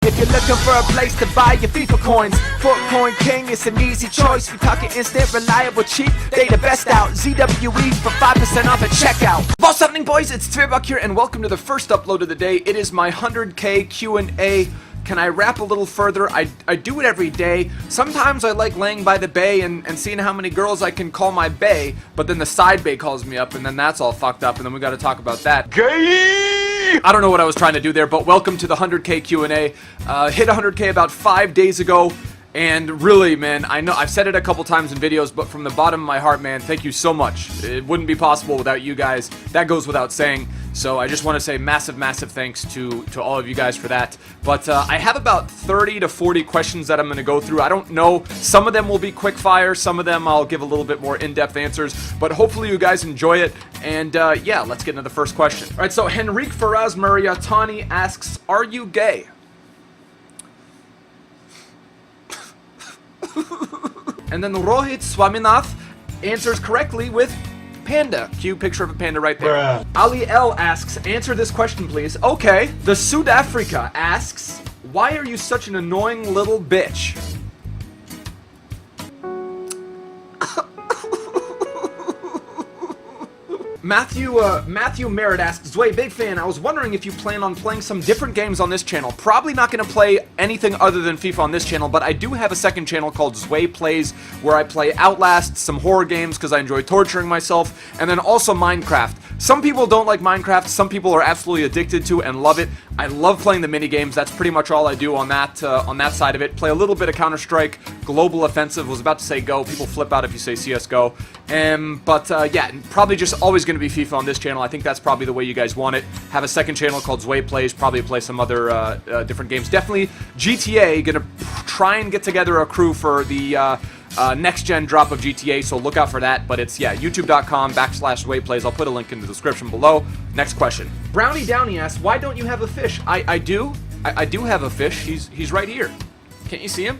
If you're looking for a place to buy your FIFA coins, Foot Coin King is an easy choice. We talking instant, reliable, cheap. They the best out. ZWE for 5% off at checkout. What's happening, boys? It's Zweback here, and welcome to the first upload of the day. It is my 100K Q&A. Can I rap a little further? I do it every day. Sometimes I like laying by the bay and seeing how many girls I can call my bae, but then the side bae calls me up, and then that's all fucked up, and then we gotta talk about that. Gay! I don't know what I was trying to do there, but welcome to the 100K Q&A. Hit 100K about 5 days ago. And really, man, I know I've said it a couple times in videos, but from the bottom of my heart, man, thank you so much. It wouldn't be possible without you guys. That goes without saying. So I just want to say massive, massive thanks to all of you guys for that. But I have about 30 to 40 questions that I'm going to go through. I don't know. Some of them will be quick fire. Some of them I'll give a little bit more in-depth answers. But hopefully you guys enjoy it. And yeah, let's get into the first question. All right, so Henrique Faraz Mariatani asks, are you gay? And then Rohit Swaminath answers correctly with panda. Cute picture of a panda right there. Bruh. Ali L asks, answer this question please. Okay. The South Africa asks, why are you such an annoying little bitch? Matthew Merritt asks, Zway, big fan. I was wondering if you plan on playing some different games on this channel. Probably not going to play anything other than FIFA on this channel, but I do have a second channel called Zway Plays, where I play Outlast, some horror games because I enjoy torturing myself, and then also Minecraft. Some people don't like Minecraft. Some people are absolutely addicted to and love it. I love playing the mini games. That's pretty much all I do on that side of it. Play a little bit of Counter-Strike, Global Offensive. Was about to say Go. People flip out if you say CS:GO. But yeah, probably just always going to be FIFA on this channel. I think that's probably the way you guys want it. Have a second channel called Zway Plays. Probably play some other different games. Definitely GTA. Gonna try and get together a crew for the next-gen drop of GTA, so look out for that. But it's, yeah, youtube.com/ZwayPlays. I'll put a link in the description below. Next question. Brownie Downey asks, why don't you have a fish? I do have a fish. He's right here. Can't you see him?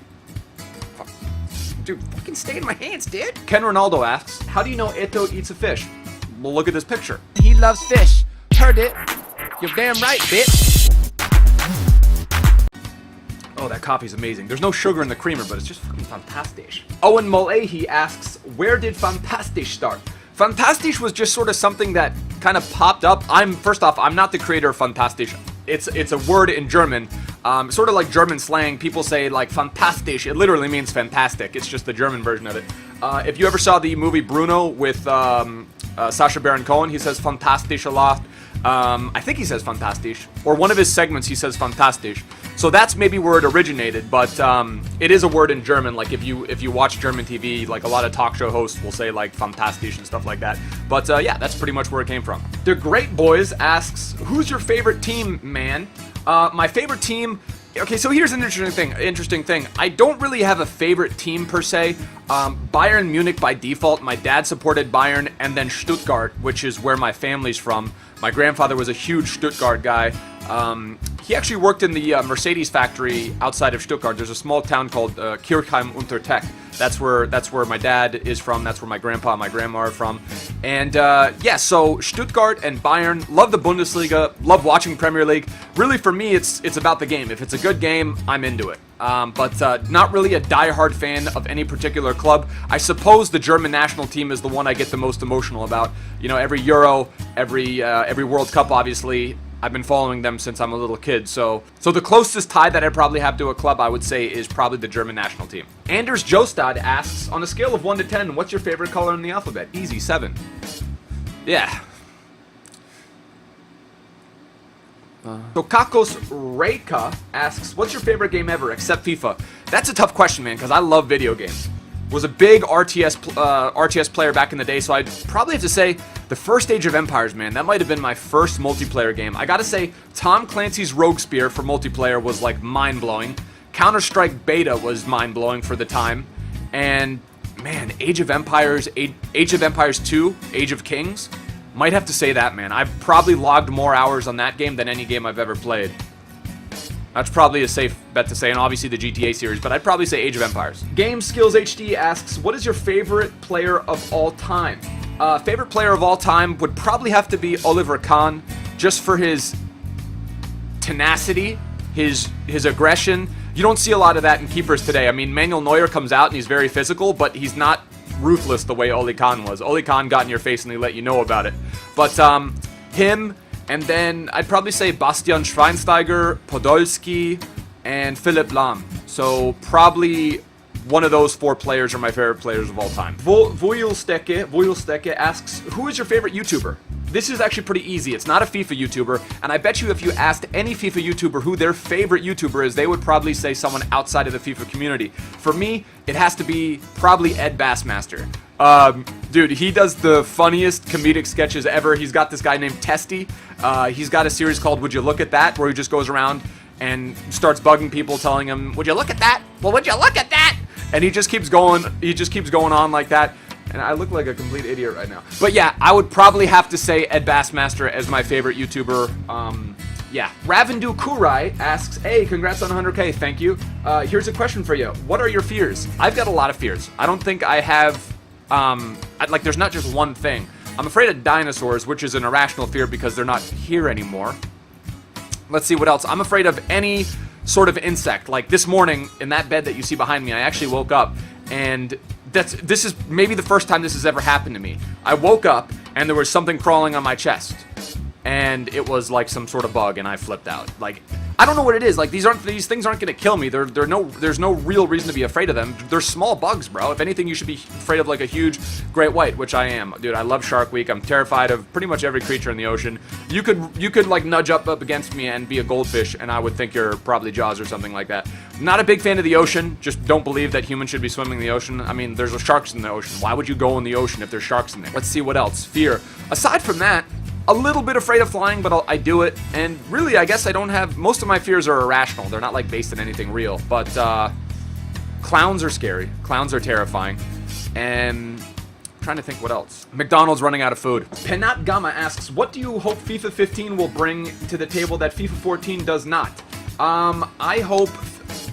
Dude, fucking stay in my hands, dude. Ken Ronaldo asks, how do you know Eto eats a fish? Well, look at this picture. He loves fish. Heard it. You're damn right, bitch. Oh, that coffee's amazing. There's no sugar in the creamer, but it's just fucking fantastic. Owen Mulahey asks, where did Fantastisch start? Fantastisch was just sort of something that kind of popped up. First off, I'm not the creator of Fantastisch. It's a word in German. Sort of like German slang. People say like Fantastisch. It literally means fantastic. It's just the German version of it. If you ever saw the movie Bruno with Sacha Baron Cohen, he says Fantastisch a lot. I think he says Fantastisch. Or one of his segments he says Fantastisch. So that's maybe where it originated, but it is a word in German. Like if you watch German TV, like a lot of talk show hosts will say like Fantastisch and stuff like that. But yeah, that's pretty much where it came from. The Great Boys asks, who's your favorite team, man? My favorite team. Okay, so here's an interesting thing. I don't really have a favorite team per se. Bayern Munich by default. My dad supported Bayern, and then Stuttgart, which is where my family's from. My grandfather was a huge Stuttgart guy. He actually worked in the Mercedes factory outside of Stuttgart. There's a small town called Kirchheim unter Teck. That's where my dad is from. That's where my grandpa and my grandma are from. And yeah, so Stuttgart and Bayern. Love the Bundesliga. Love watching Premier League. Really, for me, it's about the game. If it's a good game, I'm into it. But not really a die-hard fan of any particular club. I suppose the German national team is the one I get the most emotional about. You know, every Euro, every World Cup, obviously. I've been following them since I'm a little kid, so the closest tie that I probably have to a club, I would say, is probably the German national team. Anders Jostad asks, on a scale of 1 to 10, what's your favorite color in the alphabet? Easy, 7. Yeah. Tokakos Reika asks, what's your favorite game ever, except FIFA? That's a tough question, man, because I love video games. Was a big RTS player back in the day, so I'd probably have to say the first Age of Empires, man. That might have been my first multiplayer game. I gotta say, Tom Clancy's Rogue Spear for multiplayer was like mind-blowing. Counter-Strike Beta was mind-blowing for the time. And man, Age of Empires 2, Age of Kings, might have to say that, man. I've probably logged more hours on that game than any game I've ever played. That's probably a safe bet to say, and obviously the GTA series, but I'd probably say Age of Empires. Game Skills HD asks, what is your favorite player of all time? Favorite player of all time would probably have to be Oliver Kahn, just for his tenacity. his aggression. You don't see a lot of that in keepers today. I mean, Manuel Neuer comes out and he's very physical, but he's not ruthless the way Oli Kahn was. Oli Kahn got in your face and he let you know about it. But him, and then I'd probably say Bastian Schweinsteiger, Podolski, and Philipp Lahm. So probably one of those 4 players are my favorite players of all time. Voyelsteke asks, who is your favorite YouTuber? This is actually pretty easy. It's not a FIFA YouTuber, and I bet you if you asked any FIFA YouTuber who their favorite YouTuber is, they would probably say someone outside of the FIFA community. For me, it has to be probably Ed Bassmaster. Dude, he does the funniest comedic sketches ever. He's got this guy named Testy. He's got a series called Would You Look at That, where he just goes around and starts bugging people, telling them, would you look at that? Well, would you look at that? And he just keeps going on like that. And I look like a complete idiot right now. But yeah, I would probably have to say Ed Bassmaster as my favorite YouTuber. Yeah. Ravindu Kurai asks, hey, congrats on 100K. Thank you. Here's a question for you. What are your fears? I've got a lot of fears. I don't think I have, there's not just one thing. I'm afraid of dinosaurs, which is an irrational fear because they're not here anymore. Let's see what else. I'm afraid of any sort of insect. Like this morning in that bed that you see behind me, I actually woke up and this is maybe the first time this has ever happened to me. I woke up and there was something crawling on my chest, and it was like some sort of bug, and I flipped out. Like, I don't know what it is. Like, these things aren't gonna kill me. There's no real reason to be afraid of them. They're small bugs, bro. If anything, you should be afraid of like a huge great white, which I am. Dude, I love Shark Week. I'm terrified of pretty much every creature in the ocean. You could like nudge up against me and be a goldfish, and I would think you're probably Jaws or something like that. Not a big fan of the ocean. Just don't believe that humans should be swimming in the ocean. I mean, there's sharks in the ocean. Why would you go in the ocean if there's sharks in there? Let's see what else. Fear. Aside from that, a little bit afraid of flying, but I do it. And really, I guess I don't have... Most of my fears are irrational. They're not, like, based on anything real. But, clowns are scary. Clowns are terrifying. And... I'm trying to think what else. McDonald's running out of food. Penat Gamma asks, what do you hope FIFA 15 will bring to the table that FIFA 14 does not? I hope...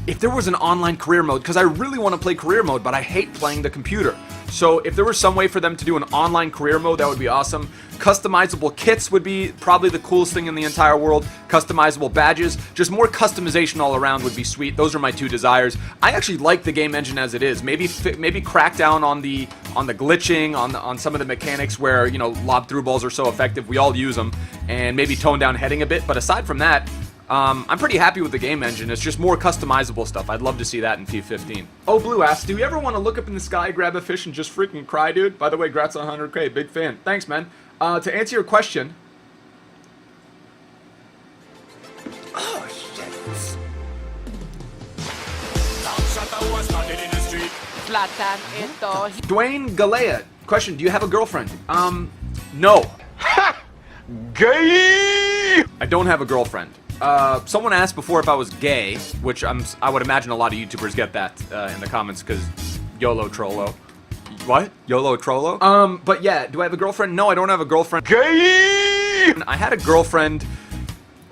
If there was an online career mode, because I really want to play career mode, but I hate playing the computer. So if there was some way for them to do an online career mode, that would be awesome. Customizable kits would be probably the coolest thing in the entire world. Customizable badges, just more customization all around would be sweet. Those are my 2 desires. I actually like the game engine as it is. Maybe crack down on the glitching, on some of the mechanics where, you know, lob through balls are so effective. We all use them, and maybe tone down heading a bit. But aside from that, I'm pretty happy with the game engine. It's just more customizable stuff. I'd love to see that in FIFA 15. Oh, Blue asks, do you ever want to look up in the sky, grab a fish, and just freaking cry, dude? By the way, congrats on 100K. Big fan. Thanks, man. To answer your question... Oh, shit. Dwayne Galea. Question, do you have a girlfriend? No. Ha! Gay! I don't have a girlfriend. Someone asked before if I was gay, which I would imagine a lot of YouTubers get that in the comments because YOLO Trollo. What? YOLO Trollo? But yeah, do I have a girlfriend? No, I don't have a girlfriend. Gay! I had a girlfriend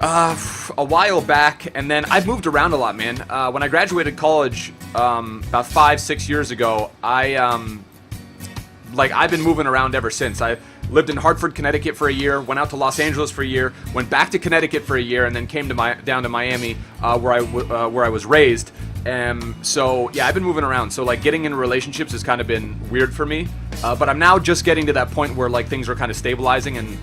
a while back, and then I've moved around a lot, man. When I graduated college about 5-6 years ago, I've been moving around ever since. I lived in Hartford, Connecticut for a year, went out to Los Angeles for a year, went back to Connecticut for a year, and then came to down to Miami, where I was raised. So yeah, I've been moving around. So like getting in relationships has kind of been weird for me. But I'm now just getting to that point where like things are kind of stabilizing, and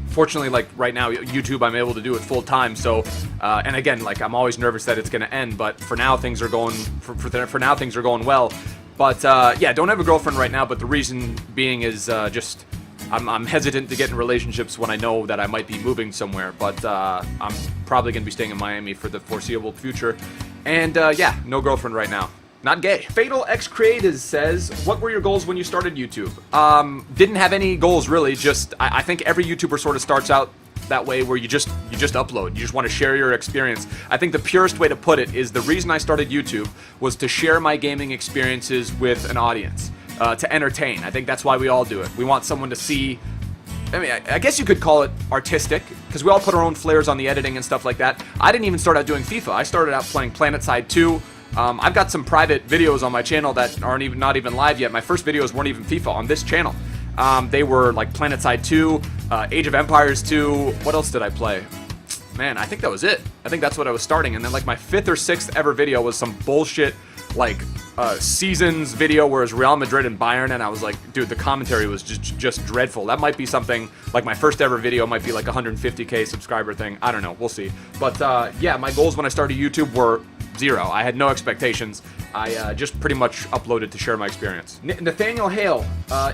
fortunately, like right now, YouTube, I'm able to do it full time. So, and again, like I'm always nervous that it's going to end, but for now things are going for now things are going well. But yeah, don't have a girlfriend right now. But the reason being is just I'm hesitant to get in relationships when I know that I might be moving somewhere. But I'm probably going to be staying in Miami for the foreseeable future. And yeah, no girlfriend right now. Not gay. Fatal X Creators says, what were your goals when you started YouTube? Didn't have any goals really. Just I think every YouTuber sort of starts out that way, where you just upload. You just want to share your experience. I think the purest way to put it is the reason I started YouTube was to share my gaming experiences with an audience, to entertain. I think that's why we all do it. We want someone to see. I mean, I guess you could call it artistic, because we all put our own flares on the editing and stuff like that. I didn't even start out doing FIFA. I started out playing PlanetSide 2. I've got some private videos on my channel that aren't not even live yet. My first videos weren't even FIFA on this channel. They were like PlanetSide 2, Age of Empires 2. What else did I play? man, I think that was it. I think that's what I was starting. And then like my 5th or 6th ever video was some bullshit like seasons video where it was Real Madrid and Bayern, and I was like, dude, the commentary was just dreadful. That might be something, like my first ever video might be like 150K subscriber thing. I don't know, we'll see. But yeah, my goals when I started YouTube were 0. I had no expectations. I just pretty much uploaded to share my experience. Nathaniel Hale,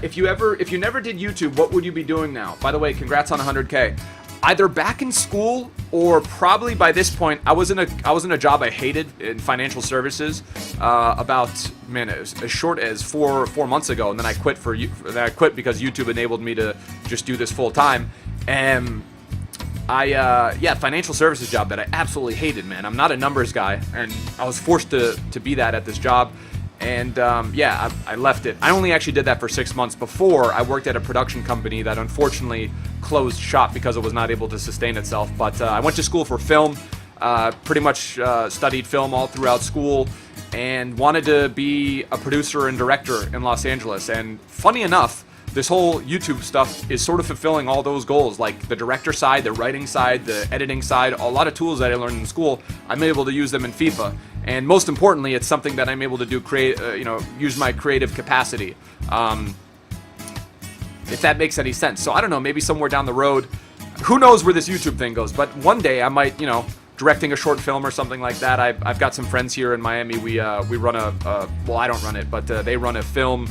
if you never did YouTube, what would you be doing now? By the way, congrats on 100K. Either back in school or probably by this point, I was in a job I hated in financial services about, man, as short as four months ago, and then I quit because YouTube enabled me to just do this full time. And yeah, financial services job that I absolutely hated, man. I'm not a numbers guy, and I was forced to be that at this job. And yeah, I left it. I only actually did that for 6 months before. I worked at a production company that unfortunately closed shop because it was not able to sustain itself. But I went to school for film, pretty much studied film all throughout school, and wanted to be a producer and director in Los Angeles. And funny enough, this whole YouTube stuff is sort of fulfilling all those goals, like the director side, the writing side, the editing side. A lot of tools that I learned in school, I'm able to use them in FIFA. And most importantly, it's something that I'm able to do, use my creative capacity, if that makes any sense. So I don't know, maybe somewhere down the road, who knows where this YouTube thing goes, but one day I might, directing a short film or something like that. I've got some friends here in Miami. We run well, I don't run it, but they run a film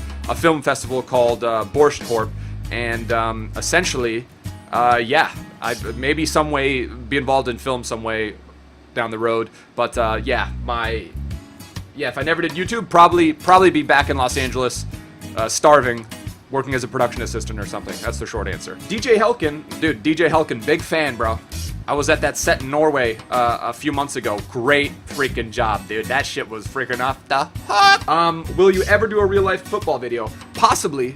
festival called Borscht Corp, and essentially, yeah, I maybe some way be involved in film some way down the road. But yeah, if I never did YouTube, probably be back in Los Angeles, starving, working as a production assistant or something. That's the short answer. DJ Helkin, dude, DJ Helkin, big fan, bro. I was at that set in Norway a few months ago. Great freaking job, dude. That shit was freaking off the hook. Will you ever do a real life football video? Possibly.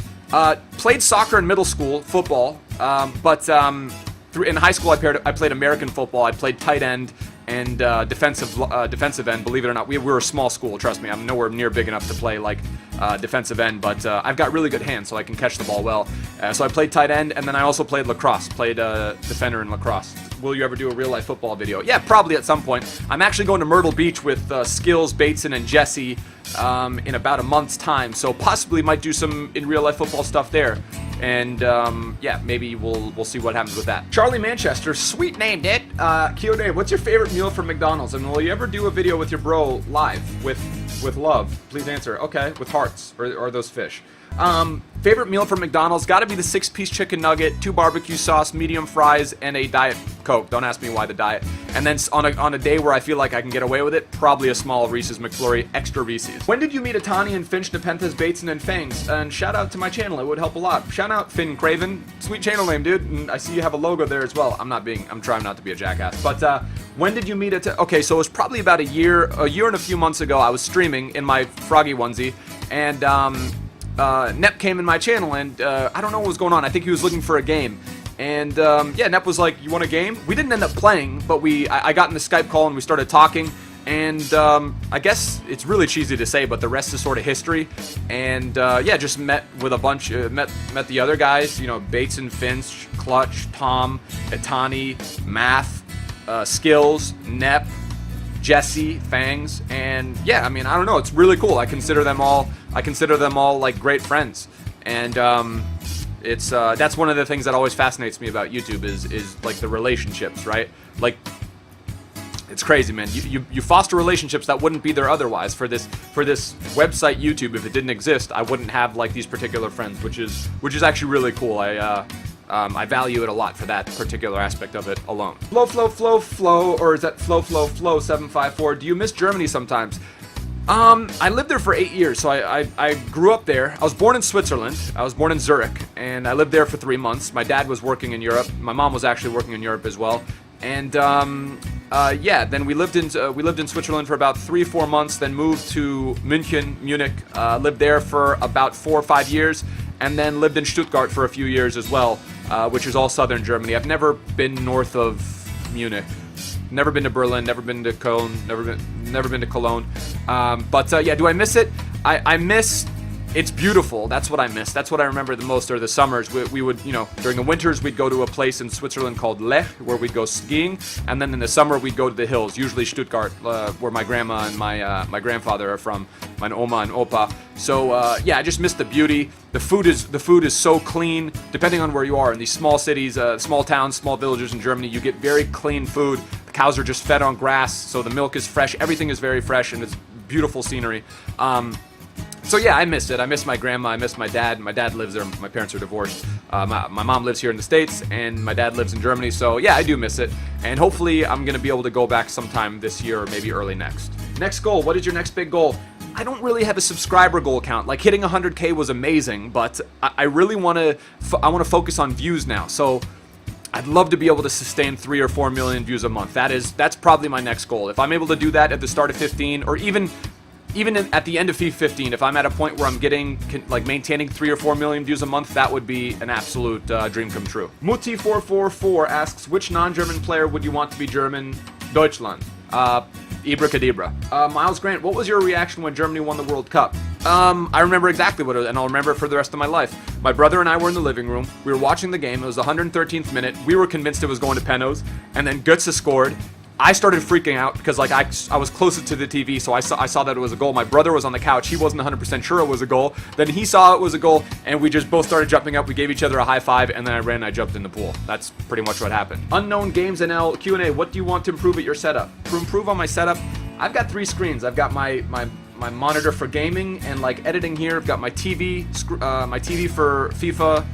Played soccer in middle school, football, but in high school I played American football. I played tight end and defensive end. Believe it or not, we were a small school. Trust me, I'm nowhere near big enough to play like defensive end, but I've got really good hands, so I can catch the ball well. So I played tight end, and then I also played lacrosse. Played defender in lacrosse. Will you ever do a real life football video? Yeah, probably at some point. I'm actually going to Myrtle Beach with Skills, Bateson, and Jesse in about a month's time, so possibly might do some in real life football stuff there. And yeah, maybe we'll see what happens with that. Charlie Manchester, sweet name, dude. Kyo Dave, what's your favorite meal from McDonald's? And will you ever do a video with your bro live with love? Please answer. Okay, with hearts or those fish. Favorite meal from McDonald's, gotta be the 6-piece chicken nugget, 2 barbecue sauce, medium fries, and a Diet Coke. Don't ask me why the diet. And then on a day where I feel like I can get away with it, probably a small Reese's McFlurry, extra Reese's. When did you meet Atani and Finch, Nepenthes, Bateson, and Fangs? And shout out to my channel, it would help a lot. Shout out Finn Craven, sweet channel name, dude. And I see you have a logo there as well. I'm trying not to be a jackass. But when did you meet okay, so it was probably about a year and a few months ago. I was streaming in my Froggy onesie, and Nep came in my channel, and I don't know what was going on. I think he was looking for a game, and yeah, Nep was like, "You want a game?" We didn't end up playing, but I got in the Skype call and we started talking, and I guess it's really cheesy to say, but the rest is sort of history. And yeah, just met with a bunch, met the other guys, Bateson, Finch, Clutch, Tom, Atani, Math, Skills, Nep, Jesse, Fangs, and yeah, I mean, I don't know, it's really cool. I consider them all like great friends, and it's that's one of the things that always fascinates me about YouTube is like the relationships, right? Like, it's crazy, man. You foster relationships that wouldn't be there otherwise. For this website YouTube, if it didn't exist, I wouldn't have like these particular friends, which is actually really cool. I value it a lot for that particular aspect of it alone. Flow, or is that Flow 754? Do you miss Germany sometimes? I lived there for 8 years, so I grew up there. I was born in Switzerland. I was born in Zurich, and I lived there for 3 months. My dad was working in Europe. My mom was actually working in Europe as well. And yeah, then we lived in Switzerland for about 3-4 months. Then moved to Munich. Lived there for about 4 or 5 years, and then lived in Stuttgart for a few years as well, which is all southern Germany. I've never been north of Munich. Never been to Berlin, never been to Cologne, never been to Cologne. But yeah, do I miss it? I miss it's beautiful. That's what I miss. That's what I remember the most. Are the summers. We would, you know, during the winters we'd go to a place in Switzerland called Lech, where we'd go skiing, and then in the summer we'd go to the hills, usually Stuttgart, where my grandma and my grandfather are from, my Oma and Opa. So yeah, I just miss the beauty. The food is so clean. Depending on where you are in these small cities, small towns, small villages in Germany, you get very clean food. The cows are just fed on grass, so the milk is fresh. Everything is very fresh, and it's beautiful scenery. So yeah, I miss it. I miss my grandma. I miss my dad. My dad lives there. My parents are divorced. My mom lives here in the States, and my dad lives in Germany. So yeah, I do miss it. And hopefully I'm going to be able to go back sometime this year or maybe early next. Next goal. What is your next big goal? I don't really have a subscriber goal count. Like hitting 100K was amazing, but I really want to focus on views now. So I'd love to be able to sustain 3 or 4 million views a month. That's probably my next goal. If I'm able to do that at the start of 15, or even at the end of FIFA 15, if I'm at a point where I'm maintaining 3 or 4 million views a month, that would be an absolute dream come true. Mutti444 asks, which non-German player would you want to be German? Deutschland. Ibra Kadibra. Miles Grant, what was your reaction when Germany won the World Cup? I remember exactly what it was, and I'll remember it for the rest of my life. My brother and I were in the living room. We were watching the game. It was the 113th minute. We were convinced it was going to penalties, and then Götze scored. I started freaking out because I was closer to the TV, so I saw that it was a goal. My brother was on the couch. He wasn't 100% sure it was a goal. Then he saw it was a goal, and we just both started jumping up. We gave each other a high five, and then I ran and I jumped in the pool. That's pretty much what happened. Unknown Games NL Q&A, what do you want to improve at your setup? To improve on my setup, I've got 3 screens. I've got my monitor for gaming and like editing here. I've got my TV for FIFA,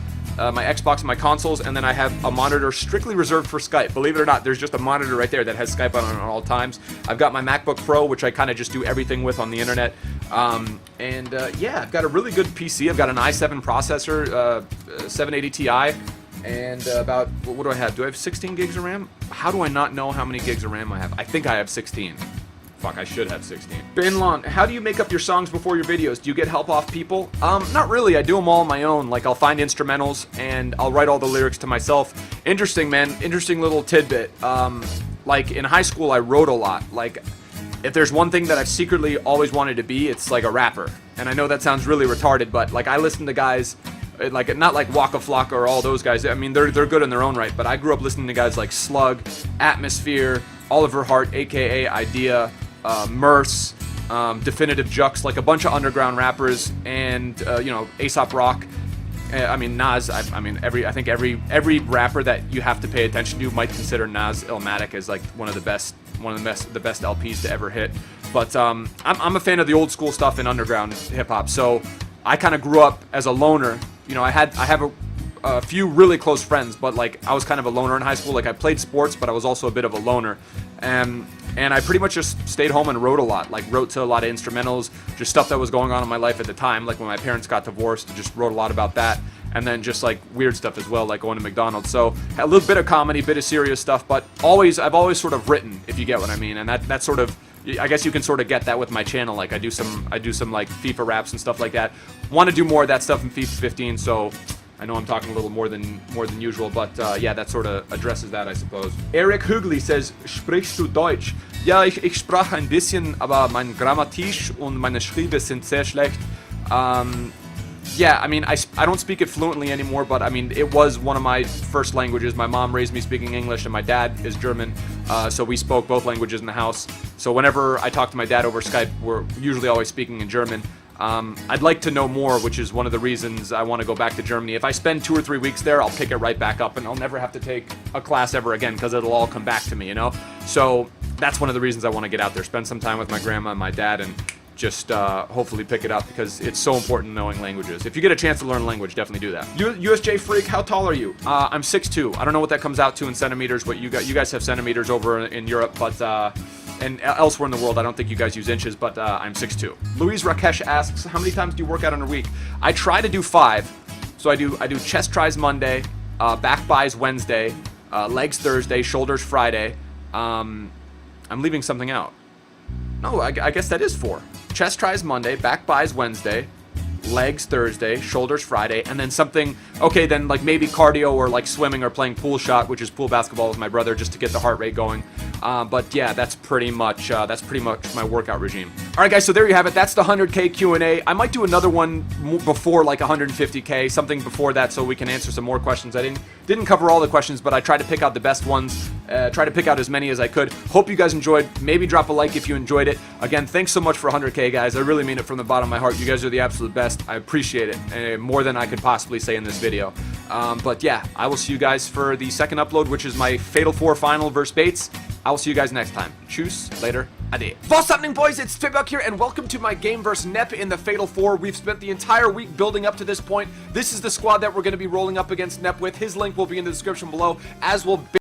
my Xbox and my consoles, and then I have a monitor strictly reserved for Skype. Believe it or not, there's just a monitor right there that has Skype on all times. I've got my MacBook Pro, which I kind of just do everything with on the internet. Yeah, I've got a really good PC. I've got an i7 processor, 780 Ti, and what do I have? Do I have 16 gigs of RAM? How do I not know how many gigs of RAM I have? I think I have 16. Fuck, I should have 16. Ben Lon, how do you make up your songs before your videos? Do you get help off people? Not really. I do them all on my own. Like, I'll find instrumentals, and I'll write all the lyrics to myself. Interesting, man. Interesting little tidbit. Like, in high school, I wrote a lot. Like, if there's one thing that I've secretly always wanted to be, it's, like, a rapper. And I know that sounds really retarded, but, like, I listen to guys, like, not like Waka Flocka or all those guys. I mean, they're good in their own right, but I grew up listening to guys like Slug, Atmosphere, Oliver Hart, a.k.a. Idea, Merce, Definitive Jux, like a bunch of underground rappers, and Aesop Rock. I mean Nas. I think every rapper that you have to pay attention to might consider Nas Illmatic as like one of the best LPs to ever hit. But I'm a fan of the old school stuff in underground hip hop. So I kind of grew up as a loner. You know, I have a few really close friends, but like I was kind of a loner in high school. Like I played sports, but I was also a bit of a loner. And I pretty much just stayed home and wrote a lot. Like wrote to a lot of instrumentals, just stuff that was going on in my life at the time. Like when my parents got divorced, just wrote a lot about that. And then just like weird stuff as well, like going to McDonald's. So a little bit of comedy, bit of serious stuff, but I've always sort of written, if you get what I mean. And that sort of, I guess you can sort of get that with my channel. Like I do some like FIFA raps and stuff like that. Want to do more of that stuff in FIFA 15, so I know I'm talking a little more than usual, but yeah, that sort of addresses that, I suppose. Eric Hügli says, sprichst du Deutsch? Ja, ich sprach ein bisschen, aber mein Grammatisch und meine Schriebe sind sehr schlecht. Yeah, I mean, I don't speak it fluently anymore, but I mean, it was one of my first languages. My mom raised me speaking English, and my dad is German, so we spoke both languages in the house. So whenever I talk to my dad over Skype, we're usually always speaking in German. I'd like to know more, which is one of the reasons I want to go back to Germany. If I spend 2 or 3 weeks there, I'll pick it right back up, and I'll never have to take a class ever again, because it'll all come back to me, you know? So that's one of the reasons I want to get out there, spend some time with my grandma and my dad, and just hopefully pick it up, because it's so important knowing languages. If you get a chance to learn language, definitely do that. USJ Freak, how tall are you? I'm 6'2". I don't know what that comes out to in centimeters, but you guys have centimeters over in Europe, but and elsewhere in the world, I don't think you guys use inches, but I'm 6'2". Louise Rakesh asks, how many times do you work out in a week? I try to do 5. So I do chest tries Monday, back buys Wednesday, legs Thursday, shoulders Friday. I'm leaving something out. No, I guess that is 4. Chest tries Monday, back buys Wednesday, legs Thursday, shoulders Friday, and then something, okay, then like maybe cardio or like swimming or playing pool shot, which is pool basketball with my brother, just to get the heart rate going. But yeah, that's pretty much my workout regime. All right, guys, so there you have it. That's the 100K Q&A. I might do another one before like 150K, something before that, so we can answer some more questions. I didn't cover all the questions, but I tried to pick out the best ones, try to pick out as many as I could. Hope you guys enjoyed. Maybe drop a like if you enjoyed it. Again, thanks so much for 100K, guys. I really mean it from the bottom of my heart. You guys are the absolute best. I appreciate it, more than I could possibly say in this video. But yeah, I will see you guys for the second upload, which is my Fatal 4 final versus Bates. I will see you guys next time. Tschüss, later, ade. What's happening, boys? It's Zweback here, and welcome to my game versus Nep in the Fatal 4. We've spent the entire week building up to this point. This is the squad that we're going to be rolling up against Nep with. His link will be in the description below, as will